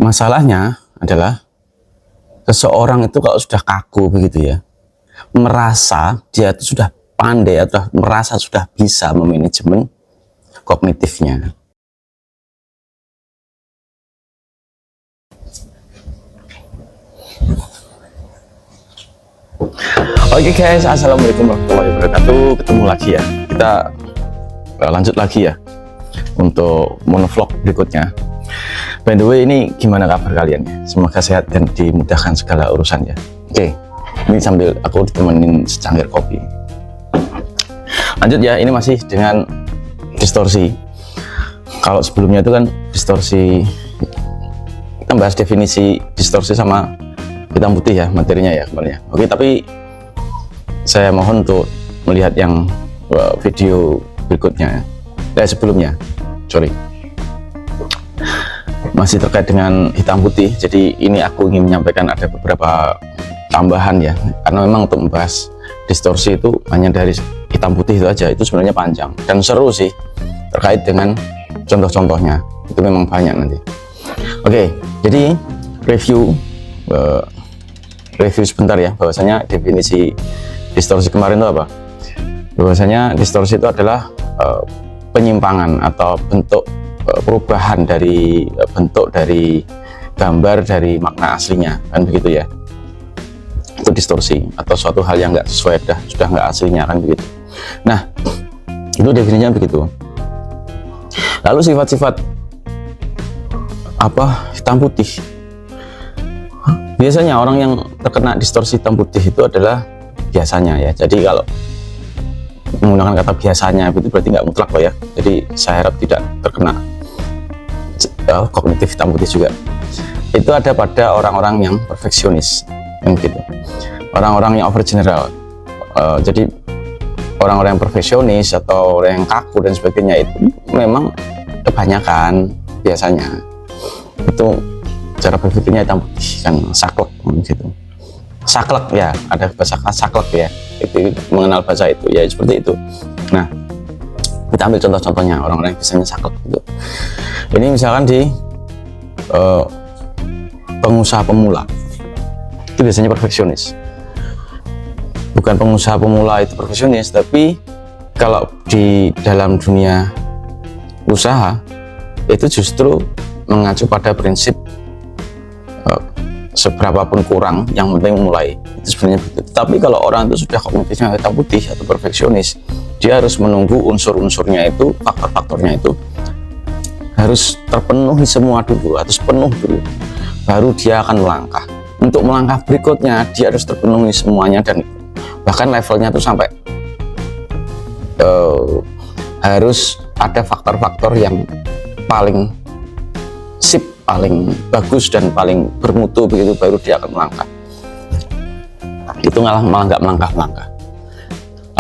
Masalahnya adalah seseorang itu kalau sudah kaku begitu ya, merasa dia itu sudah pandai atau merasa sudah bisa memanajemen kognitifnya. Oke guys, assalamualaikum warahmatullahi wabarakatuh. Ketemu lagi ya, kita lanjut lagi ya untuk monovlog berikutnya. By the way, ini gimana kabar kalian ya? Semoga sehat dan dimudahkan segala urusan ya. Oke, ini sambil aku ditemenin secangkir kopi. Lanjut ya, ini masih dengan distorsi. Kalau sebelumnya itu kan distorsi, kita bahas definisi distorsi sama hitam putih ya materinya ya kemarin ya. Oke, tapi saya mohon untuk melihat yang video berikutnya sebelumnya, sorry, masih terkait dengan hitam putih. Jadi ini aku ingin menyampaikan ada beberapa tambahan ya, karena memang untuk membahas distorsi itu hanya dari hitam putih itu aja, itu sebenarnya panjang dan seru sih. Terkait dengan contoh-contohnya itu memang banyak nanti. Oke, jadi review sebentar ya, bahwasanya definisi distorsi kemarin itu apa? Bahwasanya distorsi itu adalah penyimpangan atau bentuk perubahan dari bentuk dari gambar dari makna aslinya, kan begitu ya. Itu distorsi atau suatu hal yang nggak sesuai, sudah nggak aslinya, kan begitu. Nah, itu definisinya begitu. Lalu sifat-sifat apa hitam putih? Biasanya orang yang terkena distorsi hitam putih itu adalah biasanya ya. Jadi kalau menggunakan kata biasanya itu berarti nggak mutlak loh ya. Jadi saya harap tidak terkena kognitif hitam putih juga. Itu ada pada orang-orang yang perfeksionis, kan gitu. Orang-orang yang overgeneral. Jadi orang-orang yang perfeksionis atau orang yang kaku dan sebagainya itu memang kebanyakan biasanya itu cara berpikirnya hitam putih, kan saklek gitu. Saklek ya, ada bahasa saklek ya, itu mengenal bahasa itu ya seperti itu. Nah, kita ambil contoh-contohnya orang-orang yang biasanya saklek gitu. Ini misalkan di pengusaha pemula itu biasanya perfeksionis. Bukan pengusaha pemula itu perfeksionis, tapi kalau di dalam dunia usaha itu justru mengacu pada prinsip seberapapun kurang, yang penting mulai. Itu sebenarnya begitu. Tapi kalau orang itu sudah kognitifnya hitam putih atau perfeksionis, dia harus menunggu unsur-unsurnya itu, faktor-faktornya itu harus terpenuhi semua dulu, harus penuh dulu, baru dia akan melangkah. Untuk melangkah berikutnya dia harus terpenuhi semuanya, dan bahkan levelnya itu sampai harus ada faktor-faktor yang paling sip, paling bagus dan paling bermutu, begitu baru dia akan melangkah. Itu malah nggak melangkah.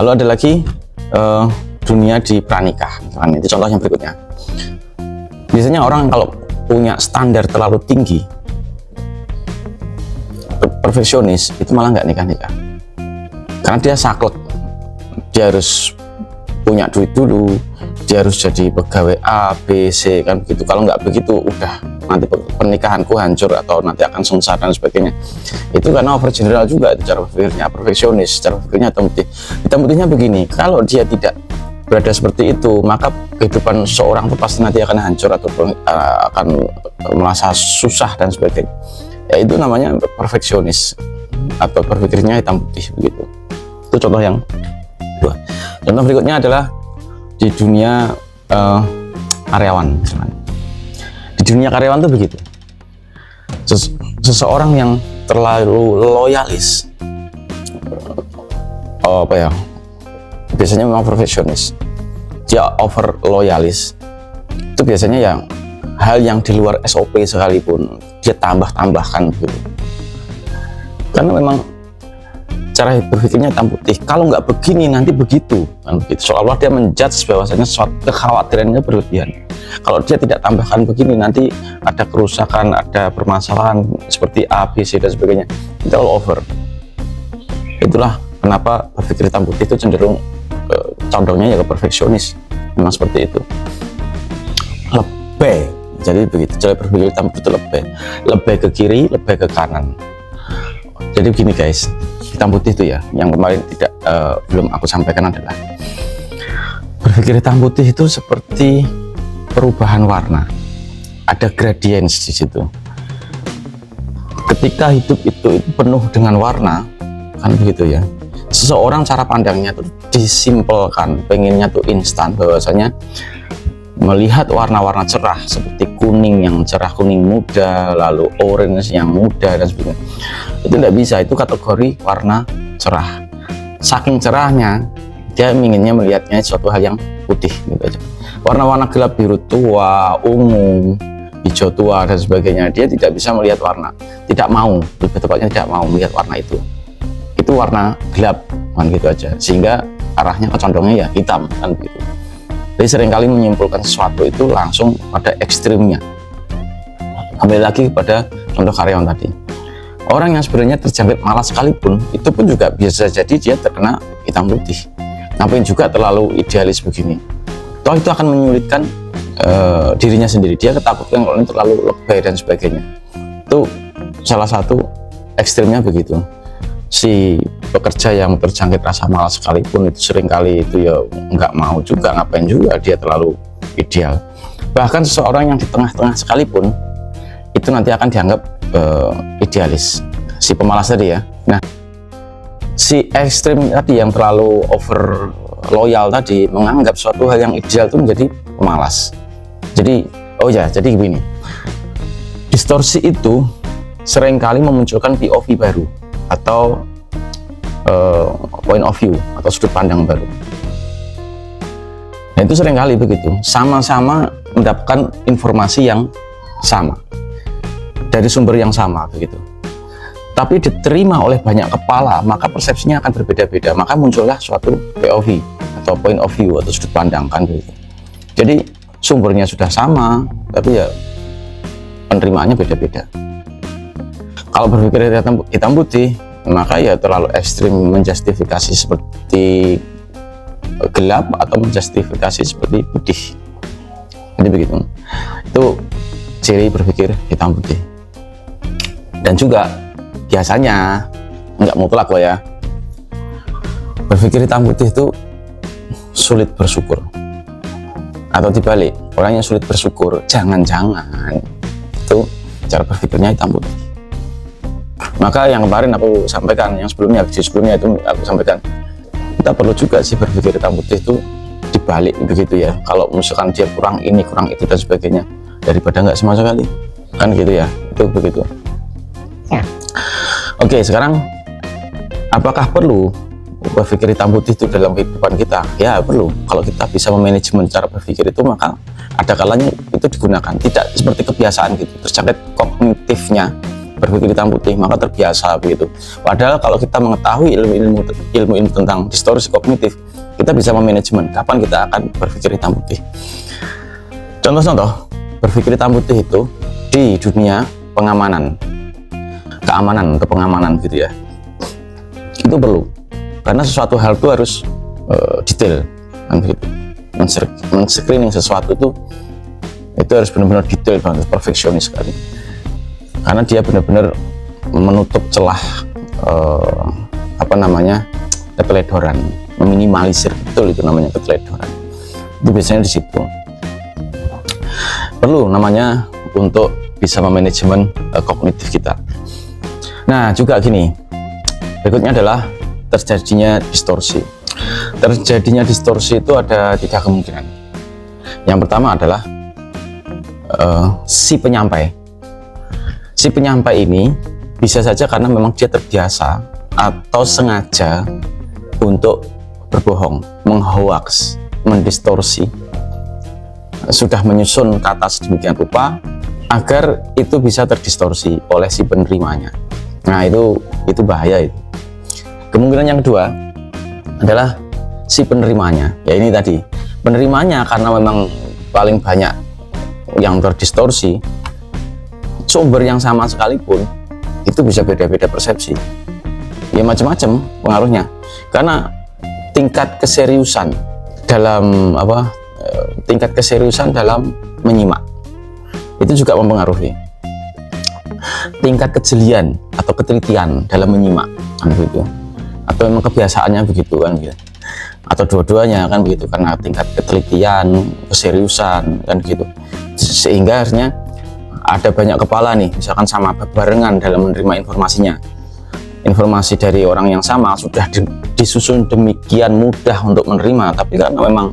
Lalu ada lagi dunia di pranikah, misalkan itu contoh yang berikutnya. Biasanya orang kalau punya standar terlalu tinggi, perfeksionis, itu malah nggak nikah, karena dia saklek. Dia harus punya duit dulu, dia harus jadi pegawai A, B, C, kan begitu. Kalau nggak begitu, udah nanti pernikahanku hancur atau nanti akan sengsara dan sebagainya. Itu karena overgeneral juga itu cara berpikirnya, perfeksionis, cara berpikirnya hitam putih. Hitam putihnya begini, kalau dia tidak berada seperti itu, maka kehidupan seorang itu pasti nanti akan hancur atau akan merasa susah dan sebagainya. Ya itu namanya perfeksionis atau berpikirnya hitam putih, begitu. Itu contoh yang kedua. Contoh berikutnya adalah di dunia karyawan misalkan. Di dunia karyawan tuh begitu. Seseorang yang terlalu loyalis, biasanya memang perfeksionis. Dia over loyalis. Itu biasanya yang hal yang di luar SOP sekalipun dia tambahkan gitu. Karena memang cara berpikirnya hitam putih. Kalau nggak begini nanti begitu, kan begitu. Seolah-olah dia menjudge bahwasanya suatu kekhawatirannya berlebihan. Kalau dia tidak tambahkan begini nanti ada kerusakan, ada permasalahan seperti A, B, C dan sebagainya. Itu all over. Itulah kenapa berpikir hitam putih itu cenderung condongnya ya ke perfeksionis. Memang seperti itu. Lebih Jadi begitu cara berpikir hitam putih, lebih ke kiri, lebih ke kanan. Jadi begini guys, hitam putih itu ya, yang kemarin belum aku sampaikan adalah berpikir hitam putih itu seperti perubahan warna, ada gradients di situ. Ketika hidup itu penuh dengan warna, kan begitu ya. Seseorang cara pandangnya tuh disimpelkan, pengennya tuh instan, bahwasanya melihat warna-warna cerah seperti kuning yang cerah, kuning muda, lalu orange yang muda dan sebagainya, itu tidak bisa, itu kategori warna cerah. Saking cerahnya dia inginnya melihatnya suatu hal yang putih gitu aja. Warna-warna gelap, biru tua, ungu, hijau tua dan sebagainya, dia tidak bisa melihat warna, tidak mau, lebih tepatnya tidak mau melihat warna itu warna gelap kan gitu aja, sehingga arahnya kecondongnya ya hitam kan gitu. Jadi seringkali menyimpulkan sesuatu itu langsung pada ekstrimnya. Kembali lagi kepada contoh karyawan tadi, orang yang sebenarnya terjangkit malas sekalipun, itu pun juga bisa jadi dia terkena hitam putih. Ngapain juga terlalu idealis begini, toh itu akan menyulitkan dirinya sendiri, dia ketakutan kalau ini terlalu lebay dan sebagainya. Itu salah satu ekstrimnya begitu. Si pekerja yang terjangkit rasa malas sekalipun itu seringkali itu ya nggak mau juga, ngapain juga dia terlalu ideal. Bahkan seseorang yang di tengah-tengah sekalipun itu nanti akan dianggap idealis, si pemalas tadi ya. Nah, si ekstrim tadi yang terlalu over loyal tadi menganggap suatu hal yang ideal itu menjadi pemalas. Jadi jadi begini, distorsi itu seringkali memunculkan POV baru atau point of view atau sudut pandang baru. Nah, itu seringkali begitu, sama-sama mendapatkan informasi yang sama dari sumber yang sama begitu, tapi diterima oleh banyak kepala, maka persepsinya akan berbeda-beda, maka muncullah suatu POV atau point of view atau sudut pandang kan begitu. Jadi sumbernya sudah sama, tapi ya penerimaannya beda-beda. Kalau berpikir hitam putih, maka ya terlalu ekstrim menjustifikasi seperti gelap atau menjustifikasi seperti putih. Jadi begitu. Itu ciri berpikir hitam putih. Dan juga biasanya nggak mutlak loh ya. Berpikir hitam putih itu sulit bersyukur. Atau dibalik, orang yang sulit bersyukur, jangan-jangan itu cara berpikirnya hitam putih. Maka yang kemarin aku sampaikan, yang sebelumnya itu aku sampaikan, kita perlu juga sih berpikir hitam putih itu dibalik begitu ya. Kalau misalkan dia kurang ini, kurang itu dan sebagainya, daripada nggak sama sekali, kan gitu ya. Itu begitu. Oke, sekarang apakah perlu berpikir hitam putih itu dalam kehidupan kita? Ya perlu. Kalau kita bisa memanajemen cara berpikir itu, maka ada kalanya itu digunakan. Tidak seperti kebiasaan gitu, terjangkit kognitifnya berpikir hitam putih, maka terbiasa begitu. Padahal kalau kita mengetahui ilmu tentang distorsi kognitif, kita bisa memanajemen kapan kita akan berpikir hitam putih. Contoh-contoh berpikir hitam putih itu di dunia pengamanan, keamanan atau pengamanan gitu ya, itu perlu, karena sesuatu hal itu harus detail kan begitu. Men-screening sesuatu itu harus benar-benar detail banget, perfeksionis sekali, karena dia benar-benar menutup celah keteledoran, meminimalisir, betul itu namanya keteledoran. Itu biasanya di situ perlu namanya untuk bisa memanajemen kognitif kita. Nah juga gini, berikutnya adalah terjadinya distorsi. Terjadinya distorsi itu ada 3 kemungkinan. Yang pertama adalah si penyampai. Si penyampai ini bisa saja karena memang dia terbiasa atau sengaja untuk berbohong, menghoax, mendistorsi, sudah menyusun kata sedemikian rupa agar itu bisa terdistorsi oleh si penerimanya. Nah itu bahaya itu. Kemungkinan yang kedua adalah si penerimanya, ya ini tadi, penerimanya karena memang paling banyak yang terdistorsi, sumber yang sama sekalipun itu bisa beda-beda persepsi, ya macam-macam pengaruhnya, karena tingkat keseriusan dalam menyimak, itu juga mempengaruhi tingkat kejelian atau ketelitian dalam menyimak kan begitu, atau memang kebiasaannya begitu kan gitu, atau dua-duanya kan begitu, karena tingkat ketelitian, keseriusan kan gitu, sehingga akhirnya ada banyak kepala nih misalkan sama barengan dalam menerima informasinya. Informasi dari orang yang sama sudah disusun demikian mudah untuk menerima, tapi karena memang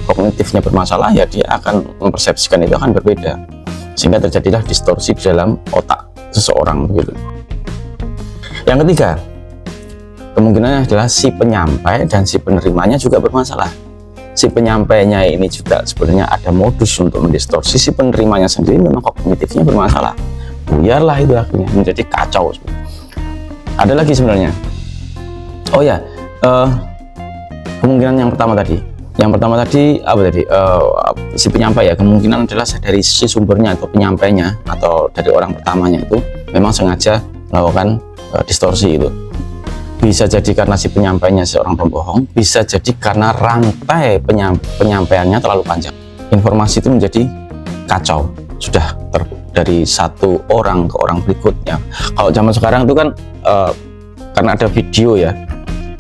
kognitifnya bermasalah ya dia akan mempersepsikan itu akan berbeda, sehingga terjadilah distorsi di dalam otak seseorang begitu. Yang ketiga, kemungkinannya adalah si penyampai dan si penerimanya juga bermasalah. Si penyampainya ini juga sebenarnya ada modus untuk mendistorsi, si penerimanya sendiri memang kognitifnya bermasalah. Buyarlah itu akhirnya menjadi kacau. Ada lagi sebenarnya. Oh ya, kemungkinan yang pertama tadi apa tadi? Si penyampai ya, kemungkinan adalah dari si sumbernya atau penyampainya atau dari orang pertamanya itu memang sengaja melakukan distorsi itu. Bisa jadi karena si penyampainya seorang pembohong, bisa jadi karena rantai penyampaiannya terlalu panjang. Informasi itu menjadi kacau, sudah dari satu orang ke orang berikutnya. Kalau zaman sekarang itu kan karena ada video ya,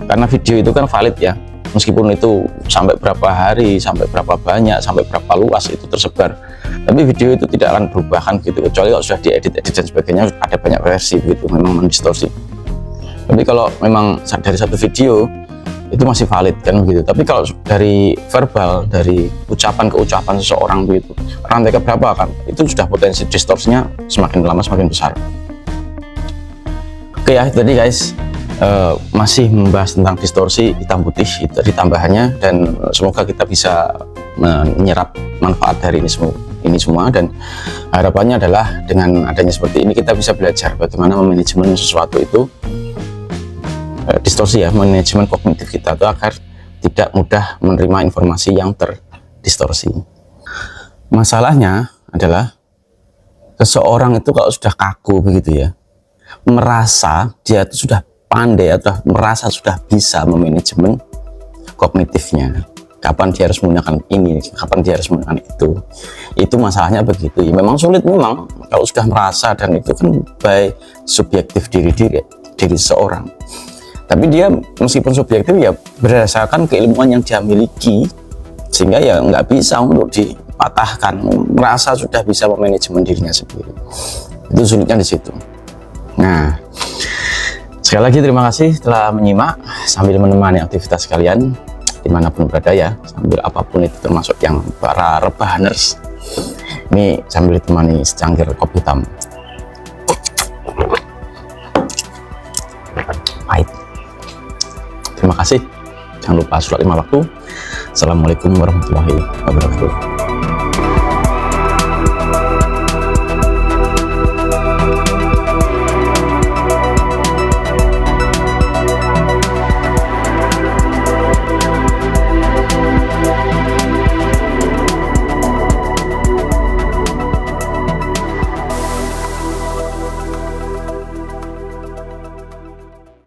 karena video itu kan valid ya, meskipun itu sampai berapa hari, sampai berapa banyak, sampai berapa luas itu tersebar, tapi video itu tidak akan berubah kan gitu, kecuali kalau sudah diedit dan sebagainya, ada banyak versi begitu, memang mendistorsi. Tapi kalau memang dari satu video itu masih valid kan begitu. Tapi kalau dari verbal, dari ucapan ke ucapan seseorang begitu, rantai keberapa kan, itu sudah potensi distorsinya semakin lama semakin besar. Oke ya, tadi guys masih membahas tentang distorsi hitam putih itu dari tambahannya, dan semoga kita bisa menyerap manfaat dari ini semua, dan harapannya adalah dengan adanya seperti ini kita bisa belajar bagaimana memanajemen sesuatu itu, distorsi ya, manajemen kognitif kita itu agar tidak mudah menerima informasi yang terdistorsi. Masalahnya adalah seseorang itu kalau sudah kaku begitu ya, merasa dia itu sudah pandai atau merasa sudah bisa memanajemen kognitifnya, kapan dia harus menggunakan ini, kapan dia harus menggunakan itu masalahnya begitu ya. Memang sulit memang kalau sudah merasa, dan itu kan by subjektif diri seorang. Tapi dia meskipun subjektif ya berdasarkan keilmuan yang dia miliki, sehingga ya nggak bisa untuk dipatahkan, merasa sudah bisa memanajemen dirinya sendiri. Itu sulitnya di situ. Nah, sekali lagi terima kasih telah menyimak sambil menemani aktivitas kalian dimanapun berada ya, sambil apapun itu, termasuk yang para rebahaners. Ini sambil ditemani secangkir kopi hitam pahit. Terima kasih. Jangan lupa sholat 5 waktu. Assalamualaikum warahmatullahi wabarakatuh.